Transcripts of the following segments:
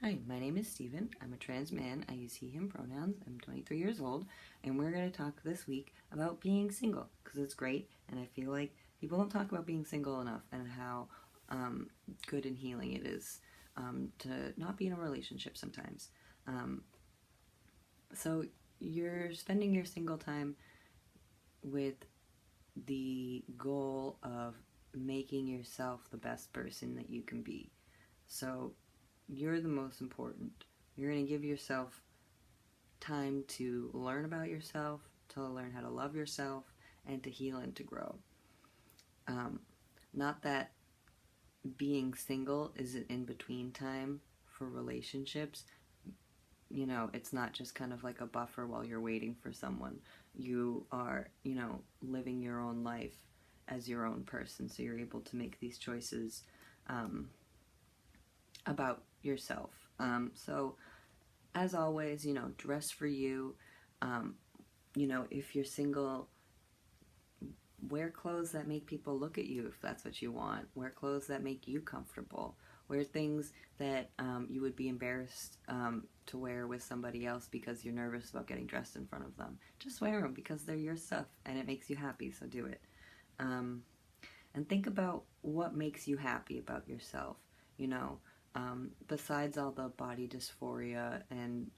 Hi, my name is Steven. I'm a trans man. I use he, him pronouns. I'm 23 years old, and we're going to talk this week about being single because it's great, and I feel like people don't talk about being single enough and how good and healing it is to not be in a relationship sometimes. Um, so, you're spending your single time with the goal of making yourself the best person that you can be. So, you're the most important. You're going to give yourself time to learn about yourself, to learn how to love yourself, and to heal and to grow. Not that being single is an in-between time for relationships. You know, it's not just kind of like a buffer while you're waiting for someone. You are, living your own life as your own person, so you're able to make these choices about yourself. So, as always, dress for you. If you're single, wear clothes that make people look at you if that's what you want. Wear clothes that make you comfortable. Wear things that you would be embarrassed to wear with somebody else because you're nervous about getting dressed in front of them. Just wear them because they're your stuff and it makes you happy, so do it. And think about what makes you happy about yourself. Besides all the body dysphoria and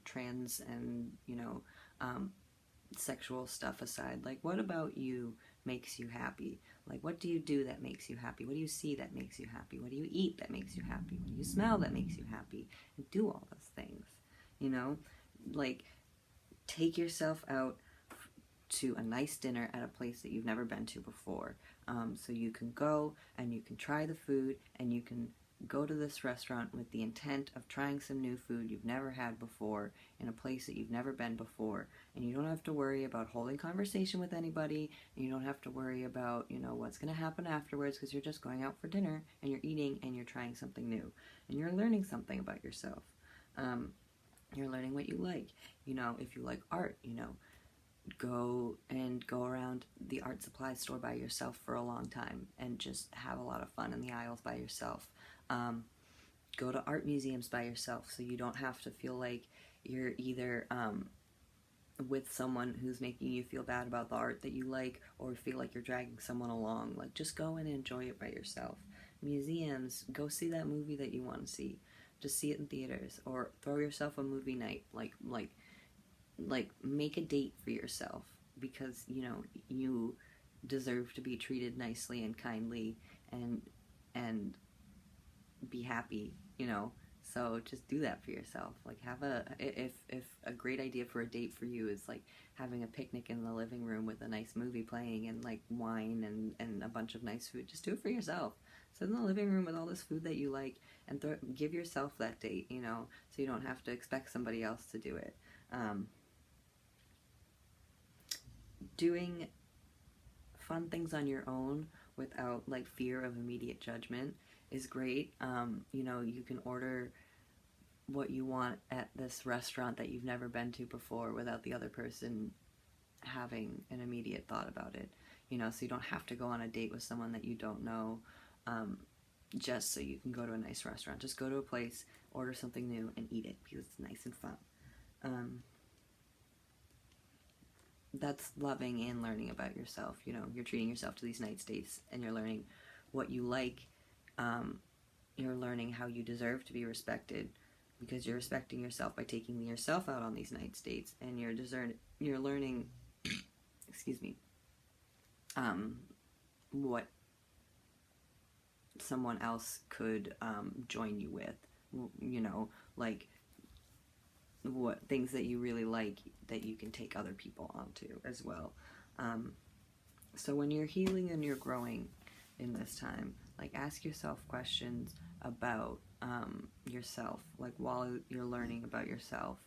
trans and sexual stuff aside, like, what about you makes you happy? Like, what do you do that makes you happy? What do you see that makes you happy? What do you eat that makes you happy? What do you smell that makes you happy? And do all those things. Like, take yourself out to a nice dinner at a place that you've never been to before, so you can go and you can try the food, and you can go to this restaurant with the intent of trying some new food you've never had before in a place that you've never been before, and you don't have to worry about holding conversation with anybody, and you don't have to worry about what's going to happen afterwards, because you're just going out for dinner and you're eating and you're trying something new and you're learning something about yourself. You're learning what you like. If you like art, go around the art supply store by yourself for a long time and just have a lot of fun in the aisles by yourself. Go to art museums by yourself, so you don't have to feel like you're either with someone who's making you feel bad about the art that you like, or feel like you're dragging someone along. Like, just go and enjoy it by yourself. Museums, go see that movie that you want to see. Just see it in theaters, or throw yourself a movie night. Like make a date for yourself, because you deserve to be treated nicely and kindly and be happy. So just do that for yourself. Like, if a great idea for a date for you is like having a picnic in the living room with a nice movie playing and like wine and a bunch of nice food, just do it for yourself. Sit in the living room with all this food that you like and give yourself that date, so you don't have to expect somebody else to do it. Doing fun things on your own without like fear of immediate judgment is great. You can order what you want at this restaurant that you've never been to before without the other person having an immediate thought about it, so you don't have to go on a date with someone that you don't know, just so you can go to a nice restaurant. Just go to a place, order something new, and eat it because it's nice and fun. That's loving and learning about yourself. You're treating yourself to these night dates and you're learning what you like. You're learning how you deserve to be respected, because you're respecting yourself by taking yourself out on these night dates, and you're learning excuse me, what someone else could join you with, like what things that you really like that you can take other people onto as well. So when you're healing and you're growing in this time, like, ask yourself questions about yourself, like, while you're learning about yourself.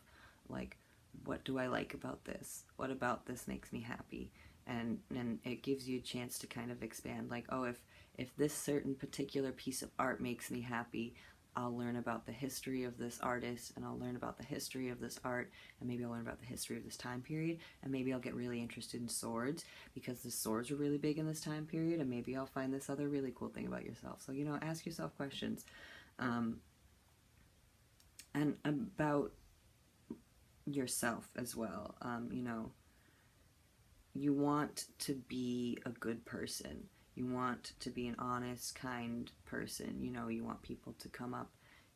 Like, what do I like about this? What about this makes me happy? And it gives you a chance to kind of expand, like, oh, if this certain particular piece of art makes me happy, I'll learn about the history of this artist, and I'll learn about the history of this art, and maybe I'll learn about the history of this time period, and maybe I'll get really interested in swords because the swords are really big in this time period, and maybe I'll find this other really cool thing about yourself. So, ask yourself questions. and about yourself as well. You want to be a good person. You want to be an honest, kind person. You want people to come up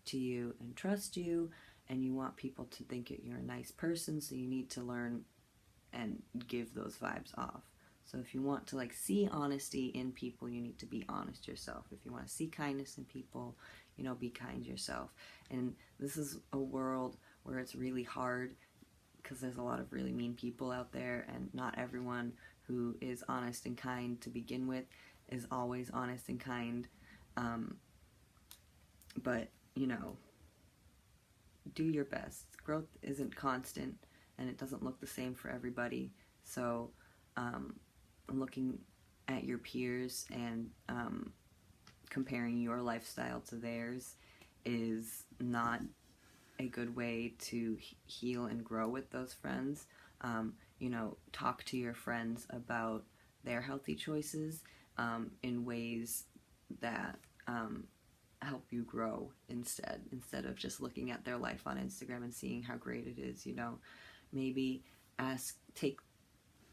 to you and trust you, and you want people to think that you're a nice person, so you need to learn and give those vibes off. So if you want to see honesty in people, you need to be honest yourself. If you want to see kindness in people, be kind yourself. And this is a world where it's really hard because there's a lot of really mean people out there, and not everyone who is honest and kind to begin with is always honest and kind. But, do your best. Growth isn't constant, and it doesn't look the same for everybody. So, looking at your peers and comparing your lifestyle to theirs is not a good way to heal and grow with those friends. Talk to your friends about their healthy choices in ways that help you grow instead of just looking at their life on Instagram and seeing how great it is. Maybe take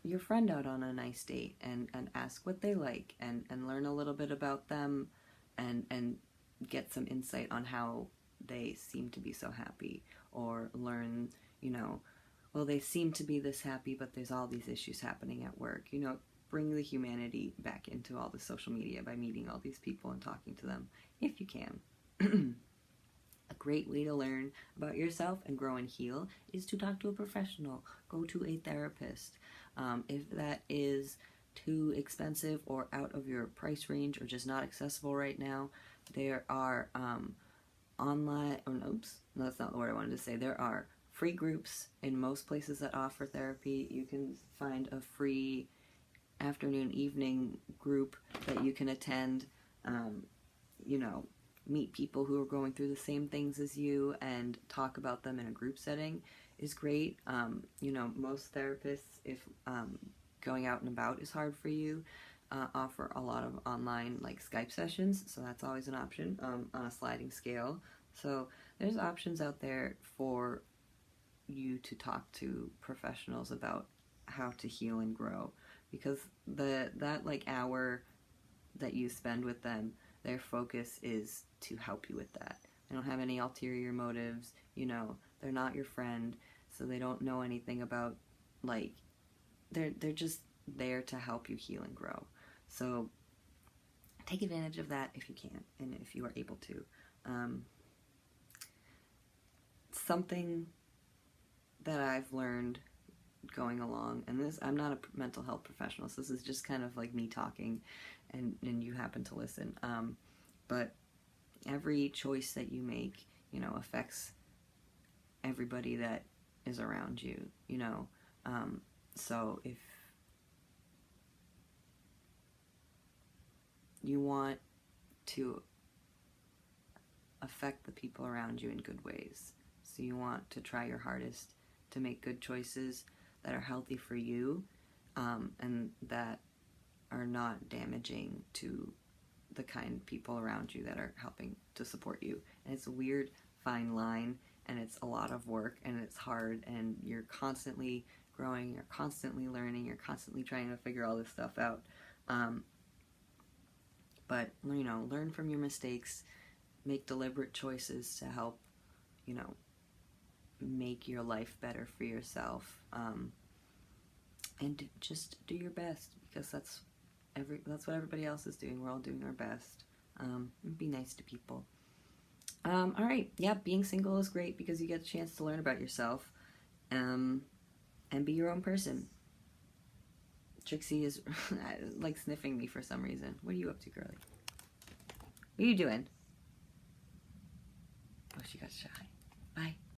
your friend out on a nice date and ask what they like and learn a little bit about them and get some insight on how they seem to be so happy, or learn, well, they seem to be this happy, but there's all these issues happening at work. Bring the humanity back into all the social media by meeting all these people and talking to them if you can. A great way to learn about yourself and grow and heal is to talk to a professional. Go to a therapist. If that is too expensive or out of your price range or just not accessible right now, there are online, that's not the word I wanted to say. There are free groups in most places that offer therapy. You can find a free afternoon, evening group that you can attend. Meet people who are going through the same things as you and talk about them in a group setting is great. Most therapists, if going out and about is hard for you, offer a lot of online Skype sessions, so that's always an option on a sliding scale. So there's options out there for you to talk to professionals about how to heal and grow, because that hour that you spend with them, their focus is to help you with that. They don't have any ulterior motives. They're not your friend, so they don't know anything about they're just there to help you heal and grow. So take advantage of that if you can and if you are able to. Something that I've learned going along, and this, I'm not a mental health professional, so this is just kind of me talking and you happen to listen. But every choice that you make, affects everybody that is around you, so if you want to affect the people around you in good ways, so you want to try your hardest to make good choices that are healthy for you, and that are not damaging to the kind people around you that are helping to support you. And it's a weird fine line, and it's a lot of work, and it's hard, and you're constantly growing, you're constantly learning, you're constantly trying to figure all this stuff out. But learn from your mistakes, make deliberate choices to help, make your life better for yourself, and just do your best, because that's what everybody else is doing. We're all doing our best. And be nice to people. All right, yeah, being single is great because you get a chance to learn about yourself, and be your own person. Trixie is sniffing me for some reason. What are you up to, girlie? What are you doing? Oh, she got shy. Bye.